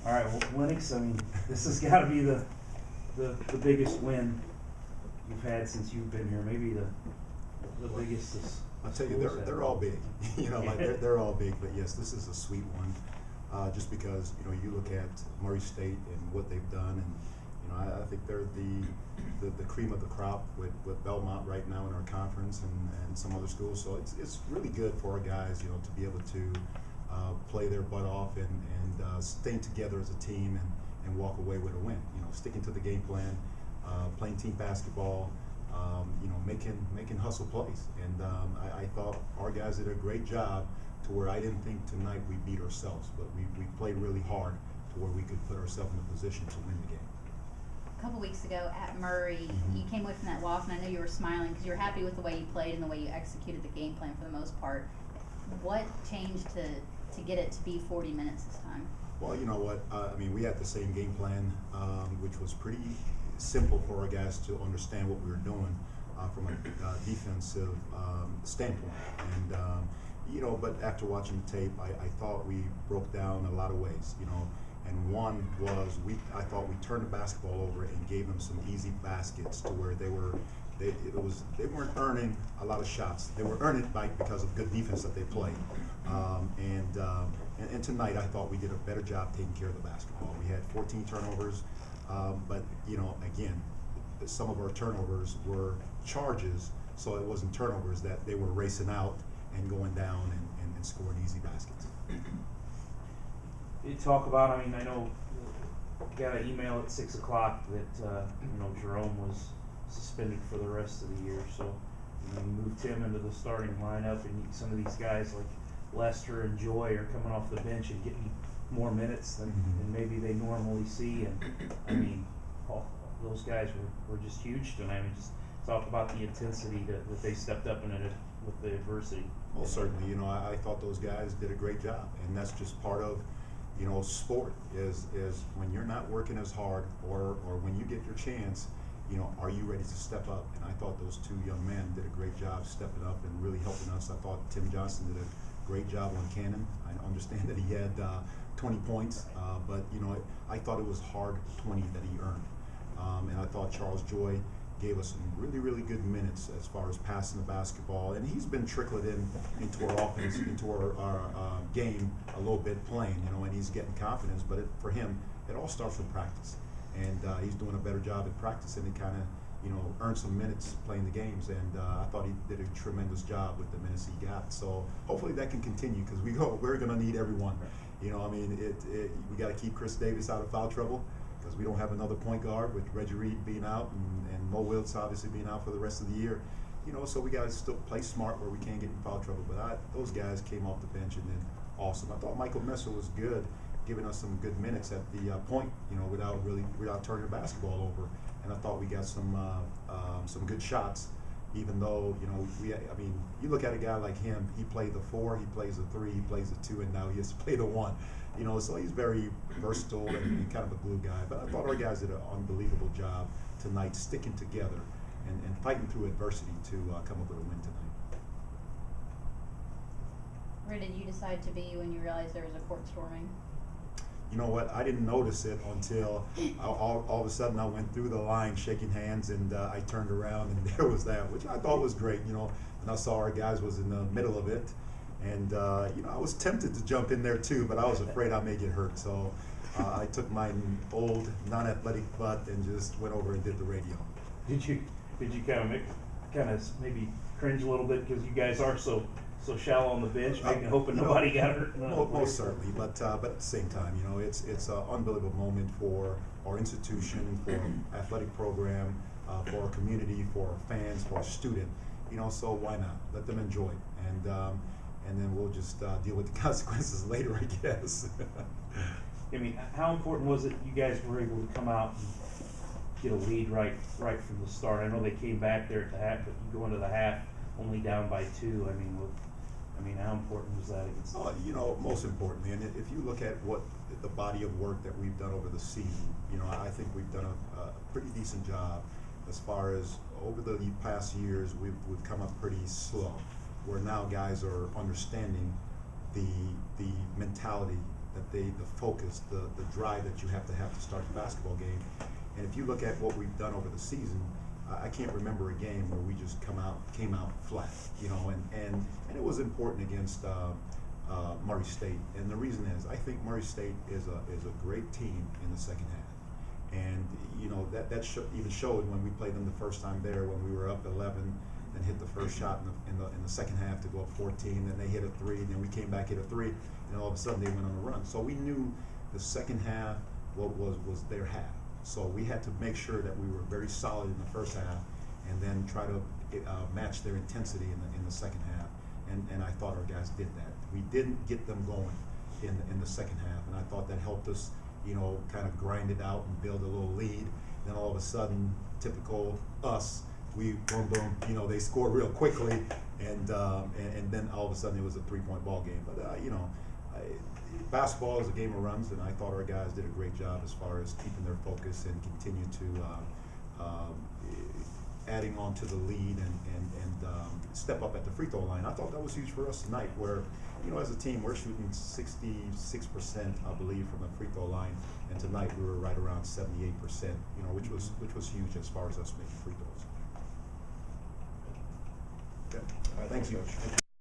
All right, well, Lennox, I mean, this has got to be the biggest win you've had since you've been here. Maybe the biggest. I'll tell you, they're all big. You know, like they're all big. But yes, this is a sweet one, just because you look at Murray State and what they've done, and I think they're the cream of the crop with Belmont right now in our conference and some other schools. So it's really good for our guys, to be able to play their butt off and staying together as a team and walk away with a win. Sticking to the game plan, playing team basketball, making hustle plays. And I thought our guys did a great job to where I didn't think tonight we beat ourselves, but we played really hard to where we could put ourselves in a position to win the game. A couple weeks ago at Murray, you came away from that loss, and I know you were smiling because you were happy with the way you played and the way you executed the game plan for the most part. What changed to get it to be 40 minutes this time? Well, you know what? We had the same game plan, which was pretty simple for our guys to understand what we were doing from a defensive standpoint. And but after watching the tape, I thought we broke down a lot of ways. And one was I thought we turned the basketball over and gave them some easy baskets to where they weren't earning a lot of shots. They were earning it because of good defense that they played. And tonight I thought we did a better job taking care of the basketball. We had 14 turnovers, but again, some of our turnovers were charges, so it wasn't turnovers that they were racing out and going down and scoring easy baskets. You talk about, I know you got an email at 6 o'clock that Jerome was suspended for the rest of the year, so you moved him into the starting lineup, and some of these guys like Lester and Joy are coming off the bench and getting more minutes than maybe they normally see. And those guys were just huge tonight. Just talk about the intensity that they stepped up in it with the adversity. Well, certainly, I thought those guys did a great job, and that's just part of sport is when you're not working as hard or when you get your chance, are you ready to step up? And I thought those two young men did a great job stepping up and really helping us. I thought Tim Johnson did a great job on Cannon. I understand that he had 20 points, but I thought it was hard 20 that he earned. And I thought Charles Joy gave us some really, really good minutes as far as passing the basketball, and he's been trickling into our offense, into our game a little bit playing, and he's getting confidence. But for him, it all starts with practice, and he's doing a better job at practice, and he kind of earned some minutes playing the games, and I thought he did a tremendous job with the minutes he got. So hopefully that can continue, because we're going to need everyone. We got to keep Chris Davis out of foul trouble, because we don't have another point guard with Reggie Reed being out and Mo Wiltz obviously being out for the rest of the year. So we got to still play smart where we can't get in foul trouble. But those guys came off the bench and did awesome. I thought Michael Messer was good, giving us some good minutes at the point, without turning the basketball over. And I thought we got some good shots, even though, you look at a guy like him, he played the 4, he plays the 3, he plays the 2, and now he has to play the 1. So he's very versatile and kind of a glue guy. But I thought our guys did an unbelievable job tonight, sticking together and fighting through adversity to come up with a win tonight. Where did you decide to be when you realized there was a court storming? You know what? I didn't notice it until all of a sudden I went through the line shaking hands, and I turned around and there was that, which I thought was great. And I saw our guys was in the middle of it. And, I was tempted to jump in there too, but I was afraid I may get hurt. So I took my old non-athletic butt and just went over and did the radio. Did you kind of maybe cringe a little bit because you guys are so shallow on the bench, maybe hoping nobody got hurt? Most certainly, but at the same time, it's an unbelievable moment for our institution, for our athletic program, for our community, for our fans, for our student. So why not? Let them enjoy it. And then we'll just deal with the consequences later, I guess. How important was it you guys were able to come out and get a lead right from the start? I know they came back there at the half, but you go into the half only down by 2. How important was that against them? Most importantly, and if you look at what the body of work that we've done over the season, I think we've done a pretty decent job as far as over the past years. We've come up pretty slow, where now guys are understanding the mentality the focus, the drive that you have to start the basketball game. And if you look at what we've done over the season, I can't remember a game where we just came out flat, you know, and it was important against Murray State. And the reason is, I think Murray State is a great team in the second half. And you know that even showed when we played them the first time there, when we were up 11 and hit the first shot in the second half to go up 14. Then they hit a three, and then we came back, hit a three, and all of a sudden they went on a run. So we knew the second half was their half. So we had to make sure that we were very solid in the first half, and then try to match their intensity in the second half. And I thought our guys did that. We didn't get them going in the second half, and I thought that helped us, you know, kind of grind it out and build a little lead. Then all of a sudden, typical us, we boom boom, you know, they score real quickly, and then all of a sudden it was a 3-point ball game. But you know, basketball is a game of runs, and I thought our guys did a great job as far as keeping their focus and continue to adding on to the lead and step up at the free throw line. I thought that was huge for us tonight, where, you know, as a team we're shooting 66%, I believe, from the free throw line, and tonight we were right around 78%, you know, which was huge as far as us making free throws. Okay. Thanks, Coach.